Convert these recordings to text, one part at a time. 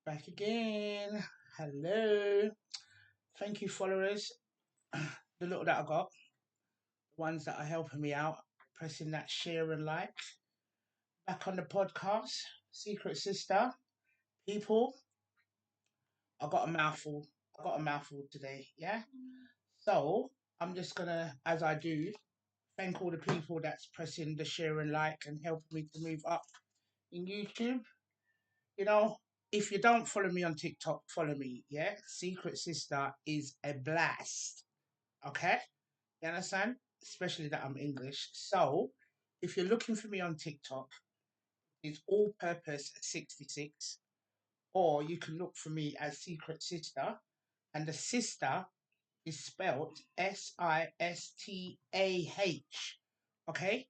Back again. Hello. Thank you, followers. The little that I got, the ones that are helping me out, pressing that share and like. Back on the podcast, Secret Sister. People, I got a mouthful. I got a mouthful today, yeah? So I'm just gonna, as I do, thank all the people that's pressing the share and like and helping me to move up in YouTube. You know, if you don't follow me on TikTok, follow me, yeah? Secret Sister is a blast. Okay? You understand? Especially that I'm English. So if you're looking for me on TikTok, it's all purpose 66, or you can look for me as Secret Sister, and the sister is spelled Sistah. Okay?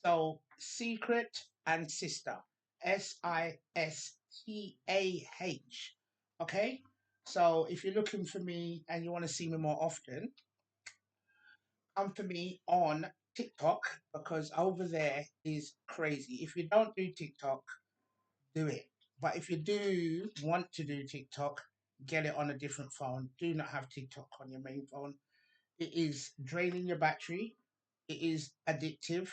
So secret and sister. Sistah. Okay? So if you're looking for me and you want to see me more often, come for me on TikTok because over there is crazy. If you don't do TikTok, do it. But if you do want to do TikTok, get it on a different phone. Do not have TikTok on your main phone. It is draining your battery. It is addictive.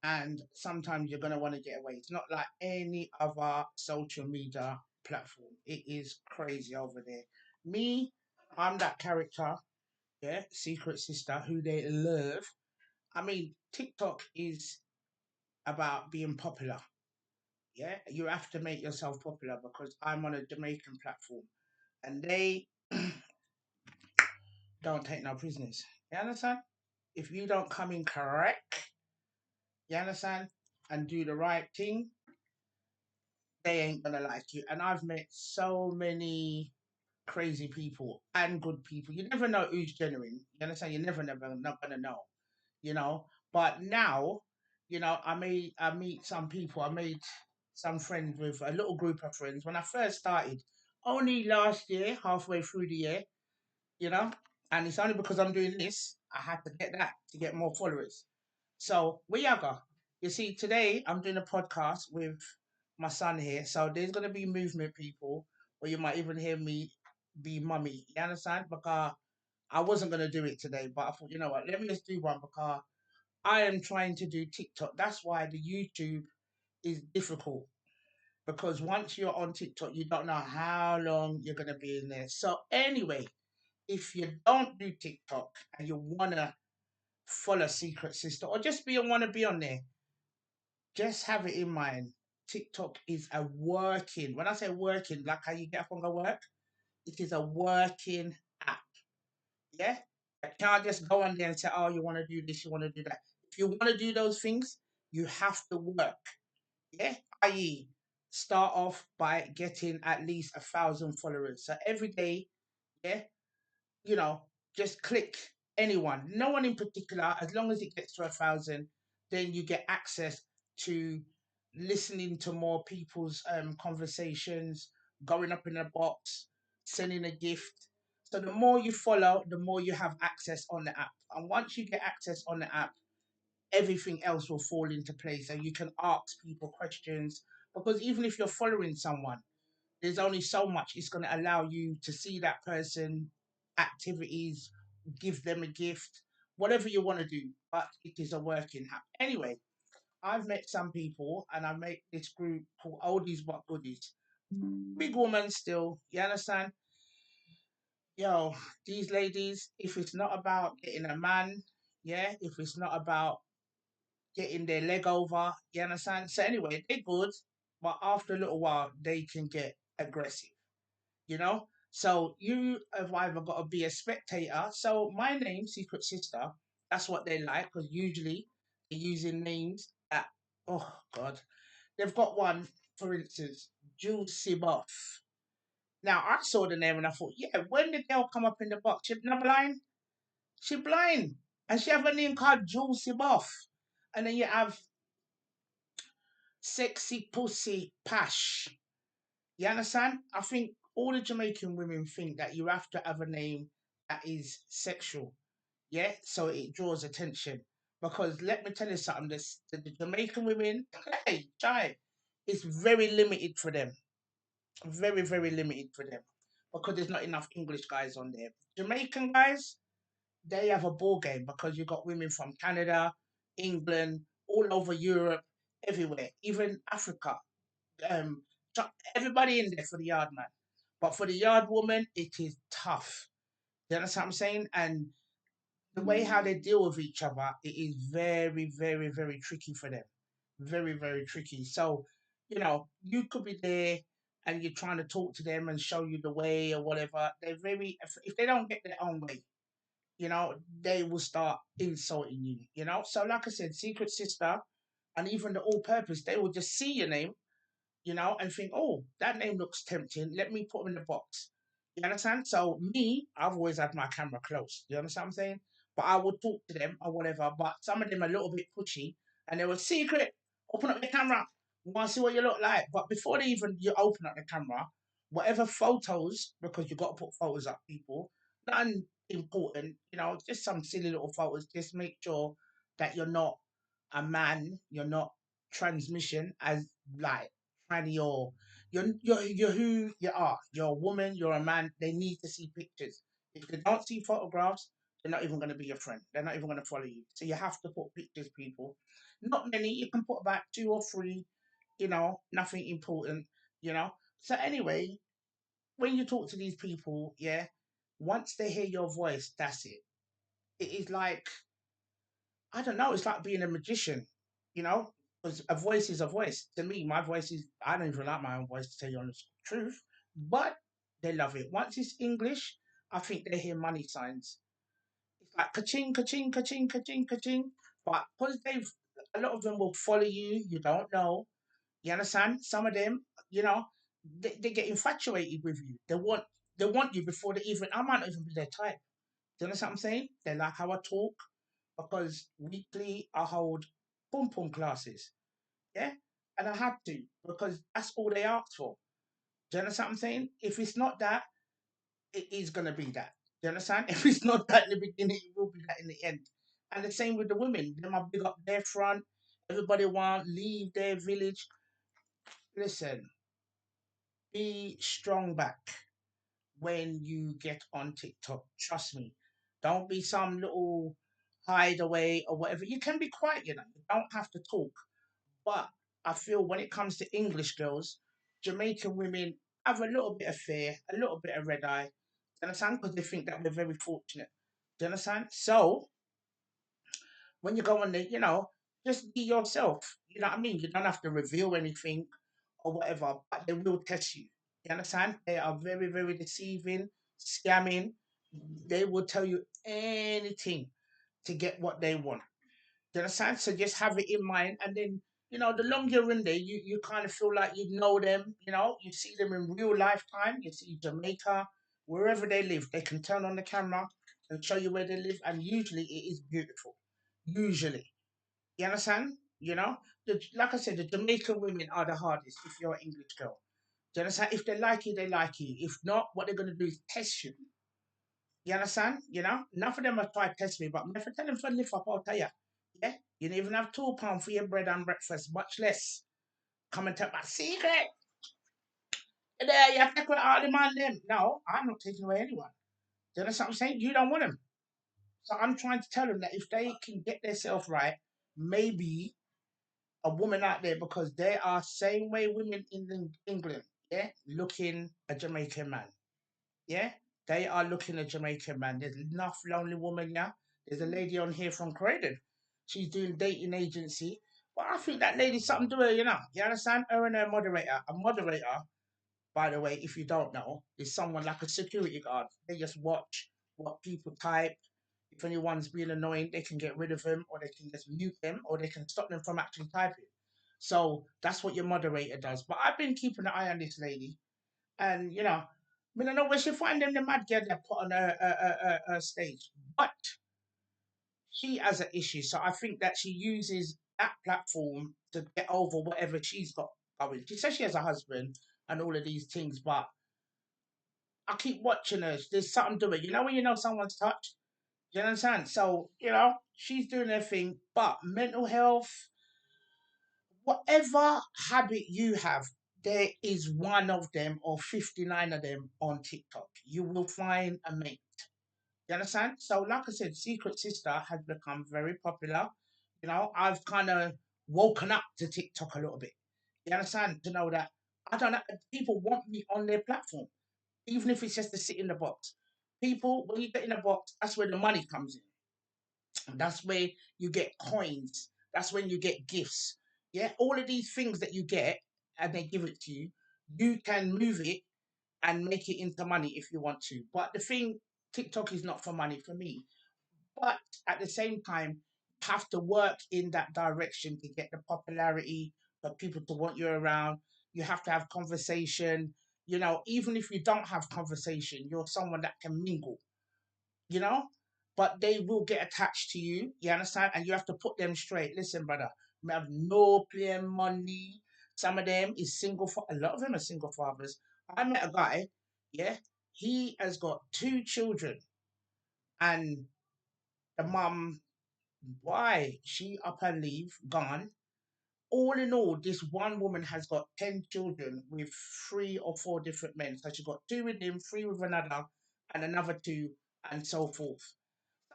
And sometimes you're going to want to get away. It's not like any other social media platform. It is crazy over there. Me, I'm that character, yeah, Secret Sister, who they love. I mean, TikTok is about being popular. Yeah, you have to make yourself popular because I'm on a Jamaican platform and they don't take no prisoners. You understand? If you don't come in correct, you understand, and do the right thing, they ain't gonna like you. And I've met so many crazy people and good people. You never know who's genuine. You understand? You never not gonna know. You know. But now, I meet some people. I made some friends with a little group of friends when I first started. Only last year, halfway through the year, you know, and it's only because I'm doing this I had to get that to get more followers. So we are go. You see, today I'm doing a podcast with my son here. So there's gonna be movement people, or you might even hear me be mummy. You understand? Because I wasn't gonna do it today, but I thought, you know what, let me just do one because I am trying to do TikTok. That's why the YouTube is difficult because once you're on TikTok, you don't know how long you're gonna be in there. So anyway, if you don't do TikTok and you wanna follow Secret Sister or just be and wanna be on there, just have it in mind. TikTok is a working. When I say working, like how you get up and go work, it is a working app. Yeah, you can't just go on there and say, "Oh, you want to do this, you want to do that." If you want to do those things, you have to work. Yeah, i.e., start off by getting at least 1,000 followers. So every day, yeah, you know, just click anyone, no one in particular, as long as it gets to 1,000, then you get access to listening to more people's conversations, going up in a box, sending a gift. So the more you follow, the more you have access on the app. And once you get access on the app, everything else will fall into place and you can ask people questions. Because even if you're following someone, there's only so much it's going to allow you to see that person activities, give them a gift, whatever you want to do, but it is a working app anyway. I've met some people and I make this group called oldies but goodies. Big woman still, you understand? Yo, these ladies, if it's not about getting a man, yeah, if it's not about getting their leg over, you understand? So anyway, they're good, but after a little while they can get aggressive, you know? So you have either got to be a spectator. So my name, Secret Sister, that's what they like because usually they're using names that, oh God, they've got one, for instance, Juicy Buff. Now I saw the name and I thought, yeah, when the girl come up in the box, she not blind, she blind, and she have a name called Juicy Buff, and then you have Sexy Pussy Pash. You understand? I think all the Jamaican women think that you have to have a name that is sexual. Yeah, so it draws attention. Because let me tell you something, the Jamaican women, hey, child, it's very limited for them. Very, very limited for them because there's not enough English guys on there. Jamaican guys, they have a ball game because you've got women from Canada, England, all over Europe, everywhere, even Africa. Um, everybody in there for the yard man. But for the yard woman, it is tough. You understand what I'm saying? And the way how they deal with each other, it is very, very, very tricky for them. Very, very tricky. So, you could be there and you're trying to talk to them and show you the way or whatever. They're very, if they don't get their own way, they will start insulting you, So, like I said, Secret Sister and even the All Purpose, they will just see your name and think, oh, that name looks tempting. Let me put them in the box. You understand? So me, I've always had my camera close. You understand what I'm saying? But I would talk to them or whatever. But some of them are a little bit pushy, and they were secret. Open up the camera. We want to see what you look like. But before they even you open up the camera, whatever photos, because you got to put photos up, people. Nothing important, just some silly little photos. Just make sure that you're not a man, you're not transmission as like kind of you're who you are. You're a woman, you're a man. They need to see pictures. If they don't see photographs, they're not even going to be your friend. They're not even going to follow you. So you have to put pictures, people. Not many. You can put about two or three. Nothing important. You know. So anyway, when you talk to these people, yeah, once they hear your voice, that's it. It is like I don't know. It's like being a magician, you know, because a voice is a voice. To me, my voice is, I don't even like my own voice to tell you honest truth, but they love it. Once it's English, I think they hear money signs. It's like ka-ching, ka-ching, ka-ching, ka-ching, ka-ching. But because a lot of them will follow you, you don't know. You understand? Some of them, you know, they get infatuated with you. They want you before they even, I might not even be their type. Do you understand what I'm saying? They like how I talk because weekly I hold pom pom classes. Yeah. And I had to because that's all they asked for. Do you understand what I'm saying? If it's not that, it is going to be that. Do you understand? If it's not that in the beginning, it will be that in the end. And the same with the women. Them are big up their front. Everybody want leave their village. Listen, be strong back when you get on TikTok. Trust me. Don't be some little hideaway or whatever. You can be quiet, You don't have to talk. But I feel when it comes to English girls, Jamaican women have a little bit of fear, a little bit of red eye. Do you understand? Because they think that we're very fortunate. Do you understand? So when you go on there, just be yourself. You know what I mean? You don't have to reveal anything or whatever, but they will test you. You understand? They are very, very deceiving, scamming. They will tell you anything to get what they want. Do you understand? So just have it in mind, and then the longer you're in there, you kind of feel like you know them. You see them in real lifetime. You see Jamaica, wherever they live, they can turn on the camera and show you where they live, and usually it is beautiful. Usually, you understand? Like I said, the Jamaican women are the hardest. If you're an English girl, do you understand? If they like you, they like you. If not, what they're gonna do is test you. You understand? None of them have tried to test me, but if I tell them to lift up, I'll tell you. Yeah? You don't even have £2 for your bread and breakfast, much less come and take my secret. There, you take away all the man them. No, I'm not taking away anyone. Do you understand what I'm saying? You don't want them. So I'm trying to tell them that if they can get themselves right, maybe a woman out there, because there are same way women in England, yeah, looking a Jamaican man. Yeah, they are looking at Jamaican man. There's enough lonely woman now. There's a lady on here from Croydon. She's doing dating agency. But I think that lady's something to her, You understand? Her and her moderator. A moderator, by the way, if you don't know, is someone like a security guard. They just watch what people type. If anyone's being annoying, they can get rid of them, or they can just mute them, or they can stop them from actually typing. So that's what your moderator does. But I've been keeping an eye on this lady, and I don't know where she find them the mad girl that put on her stage, but she has an issue. So I think that she uses that platform to get over whatever she's got going. She says she has a husband and all of these things, but I keep watching her. There's something to it. When you know someone's touched. Do you understand? So she's doing her thing, but mental health, whatever habit you have, there is one of them or 59 of them on TikTok. You will find a mate. You understand? So, like I said, Secret Sister has become very popular. I've kind of woken up to TikTok a little bit. You understand? To know that I don't know, people want me on their platform, even if it's just to sit in the box. People, when you get in the box, that's where the money comes in. That's where you get coins. That's when you get gifts. Yeah, all of these things that you get and they give it to you, you can move it and make it into money if you want to. But the thing, TikTok is not for money for me. But at the same time, you have to work in that direction to get the popularity for people to want you around. You have to have conversation. Even if you don't have conversation, you're someone that can mingle you know, but they will get attached to you. You understand? And you have to put them straight. Listen, brother, we have no playing money. Some of them is a lot of them are single fathers. I met a guy, yeah, he has got two children, and the mum, why? She up and leave, gone. All in all, this one woman has got 10 children with three or four different men. So she got two with him, three with another, and another two, and so forth.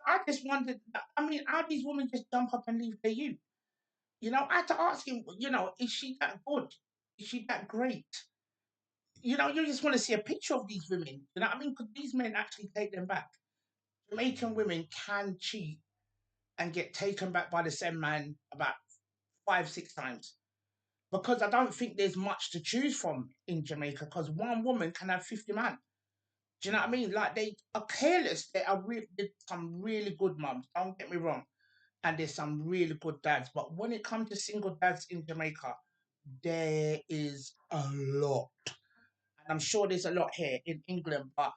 I just wondered, I mean, how these women just jump up and leave their you? I had to ask him, is she that good? Is she that great? You just want to see a picture of these women. You know what I mean? Could these men actually take them back? Jamaican women can cheat and get taken back by the same man about 5, 6 times. Because I don't think there's much to choose from in Jamaica because one woman can have 50 men. Do you know what I mean? Like they are careless. There's some really good mums. Don't get me wrong, and there's some really good dads. But when it comes to single dads in Jamaica, there is a lot. And I'm sure there's a lot here in England, but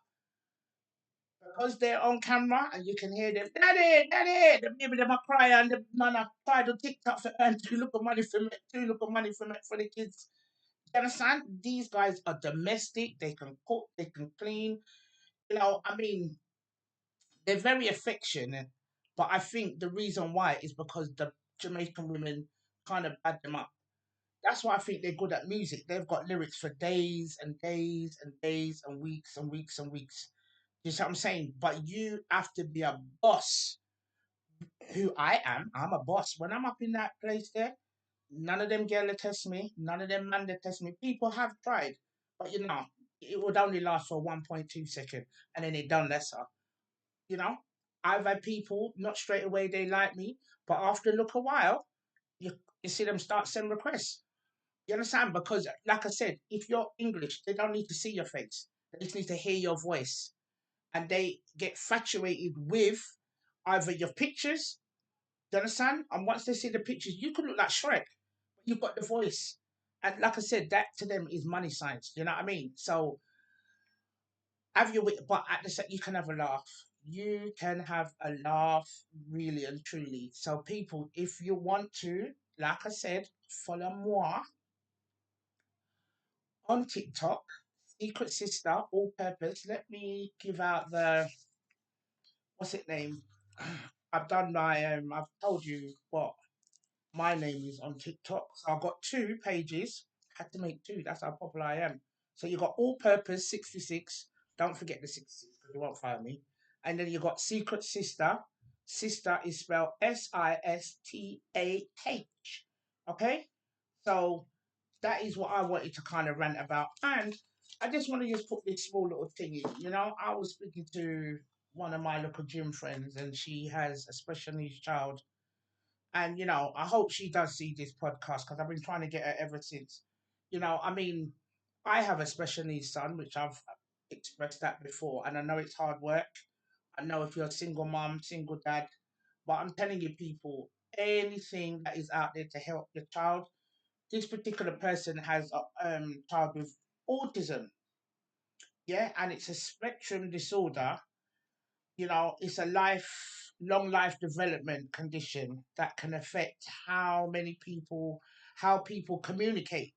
because they're on camera and you can hear them, Daddy, Daddy, the baby them a cry and the man a try to TikTok for and to look at money for me, to look at money for me for the kids. You understand? These guys are domestic, they can cook, they can clean. I mean, they're very affectionate, but I think the reason why is because the Jamaican women kind of bad them up. That's why I think they're good at music. They've got lyrics for days and days and days and weeks and weeks and weeks. You see what I'm saying? But you have to be a boss, who I am. I'm a boss. When I'm up in that place there, none of them girls test me. None of them man they test me. People have tried, but it would only last for 1.2 seconds and then it done lesser. You know, I've had people not straight away they like me, but after look a while, you you see them start sending requests. You understand? Because like I said, if you're English, they don't need to see your face. They just need to hear your voice. And they get infatuated with either your pictures, do you understand? And once they see the pictures, you could look like Shrek, but you've got the voice. And like I said, that to them is money signs. You know what I mean? So have your wit, but at the same, you can have a laugh. You can have a laugh, really and truly. So, people, if you want to, like I said, follow moi on TikTok, Secret Sister, all purpose. Let me give out the what's it name? I've done I've told you what my name is on TikTok. So I've got two pages. Had to make two. That's how popular I am. So you got All Purpose 66. Don't forget the 66 because you won't find me. And then you got Secret Sister. Sister is spelled Sistah. Okay? So that is what I wanted to kind of rant about. And I just want to just put this small little thing in. I was speaking to one of my local gym friends and she has a special needs child, and I hope she does see this podcast because I've been trying to get her ever since. I mean, I have a special needs son, which I've expressed that before, and I know it's hard work. I know if you're a single mom, single dad, but I'm telling you, people, anything that is out there to help your child. This particular person has a child with autism, yeah, and it's a spectrum disorder. It's a long life development condition that can affect how people communicate.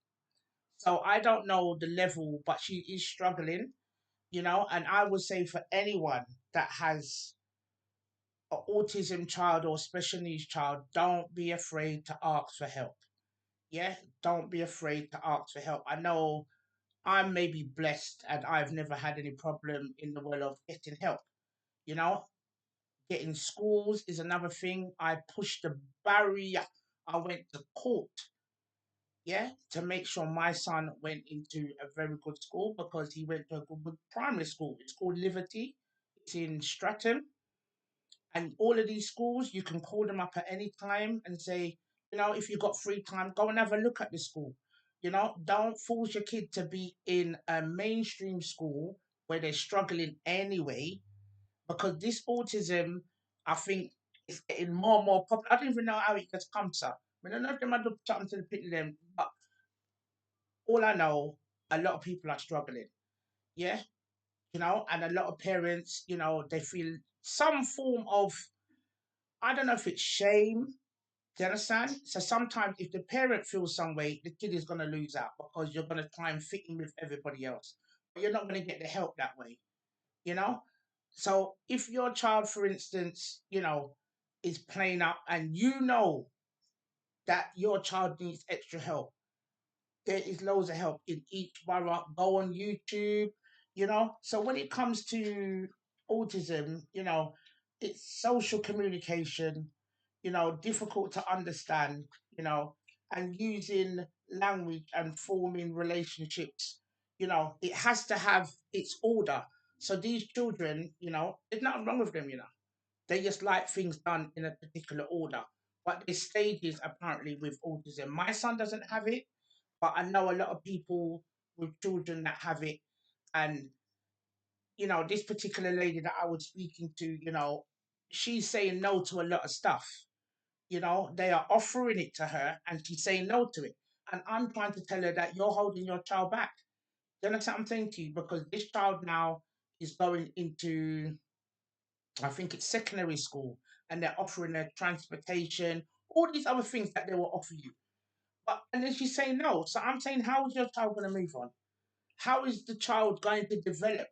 So I don't know the level, but she is struggling, and I would say for anyone that has an autism child or special needs child, don't be afraid to ask for help. Yeah, don't be afraid to ask for help. I know I'm maybe blessed and I've never had any problem in the world of getting help. You know, getting schools is another thing. I pushed the barrier. I went to court, yeah, to make sure my son went into a very good school because he went to a good primary school. It's called Liberty. It's in Stratton. And all of these schools, you can call them up at any time and say, if you've got free time, go and have a look at the school. Don't force your kid to be in a mainstream school where they're struggling anyway, because this autism, I think, is getting more and more popular. I don't even know how it has come, sir. I mean, I know them I do something to the pit of them, but all I know, a lot of people are struggling. Yeah, and a lot of parents, they feel some form of, I don't know if it's shame. Do you understand? So sometimes if the parent feels some way, the kid is going to lose out because you're going to try and fit in with everybody else. But you're not going to get the help that way, you know? So if your child, for instance, is playing up and you know that your child needs extra help, there is loads of help in each borough. Go on YouTube, So when it comes to autism, it's social communication, difficult to understand, and using language and forming relationships, it has to have its order. So these children, there's nothing wrong with them. They just like things done in a particular order. But there's stages apparently with autism. My son doesn't have it, but I know a lot of people with children that have it. And, this particular lady that I was speaking to, she's saying no to a lot of stuff. They are offering it to her and she's saying no to it. And I'm trying to tell her that you're holding your child back. Do you understand what I'm saying to you? Because this child now is going into, I think it's secondary school, and they're offering her transportation, all these other things that they will offer you. But and then she's saying no. So I'm saying, how is your child going to move on? How is the child going to develop?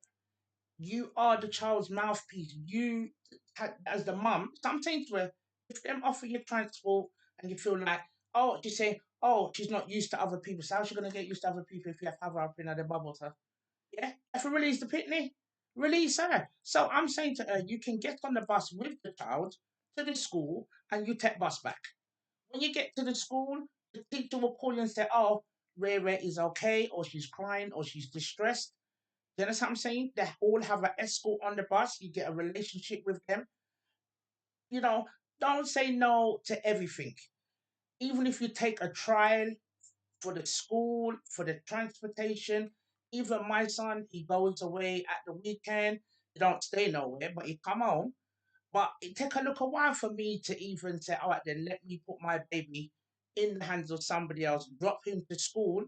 You are the child's mouthpiece. You, as the mum, so I'm saying to her, if them offer you transport and you feel like, oh, she's saying, oh, she's not used to other people. So how's she going to get used to other people if you have her up in other bubbles? Huh? Yeah, if we release the pitney, release her. So I'm saying to her, you can get on the bus with the child to the school and you take bus back. When you get to the school, the teacher will call you and say, oh, Rare is okay, or she's crying, or she's distressed. You understand what I'm saying? They all have an escort on the bus. You get a relationship with them. You know, don't say no to everything. Even if you take a trial for the school, for the transportation. Even my son, he goes away at the weekend. He don't stay nowhere, but he come home. But it take a little while for me to even say, all right, then let me put my baby in the hands of somebody else, drop him to school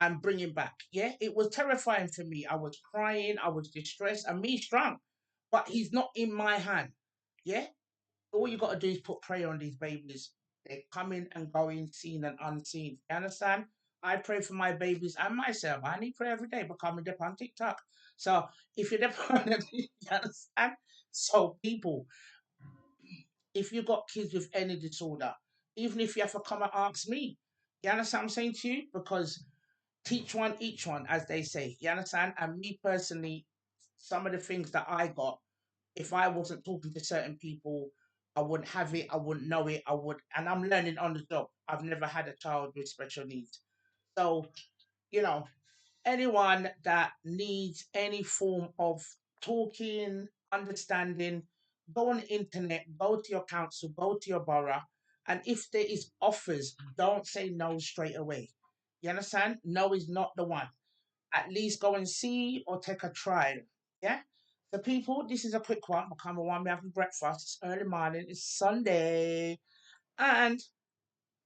and bring him back. Yeah, it was terrifying for me. I was crying, I was distressed, and me strong. But he's not in my hand. Yeah, all you got to do is put prayer on these babies. They're coming and going, seen and unseen. You understand? I pray for my babies and myself. I need prayer every day because I'm on TikTok. So if you're the you understand? So people, if you got kids with any disorder, even if you have to come and ask me, you understand what I'm saying to you? Because teach one, each one, as they say. You understand? And me personally, some of the things that I got, if I wasn't talking to certain people, I wouldn't have it, I wouldn't know it, I would, and I'm learning on the job. I've never had a child with special needs. So, you know, anyone that needs any form of talking, understanding, go on the internet, go to your council, go to your borough, and if there is offers, don't say no straight away. You understand? No is not the one. At least go and see or take a trial. Yeah? So people, this is a quick one. I come on, we having breakfast. It's early morning. It's Sunday. And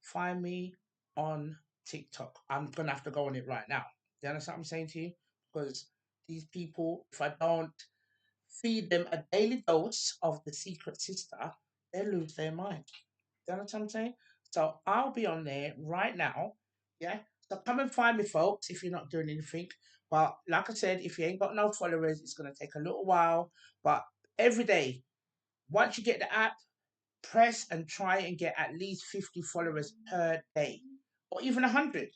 find me on TikTok. I'm gonna have to go on it right now. Do you understand what I'm saying to you? Because these people, if I don't feed them a daily dose of the secret sister, they lose their mind. Do you understand what I'm saying? So I'll be on there right now. Yeah. So come and find me, folks, if you're not doing anything. But like I said, if you ain't got no followers, it's gonna take a little while. But every day, once you get the app, press and try and get at least 50 followers per day. or even 100. Do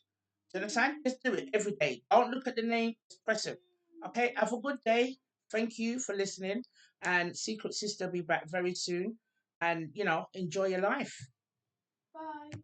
you understand? Just do it every day. Don't look at the name, just press it. Okay, have a good day. Thank you for listening. And Secret Sister will be back very soon. And, enjoy your life. Bye.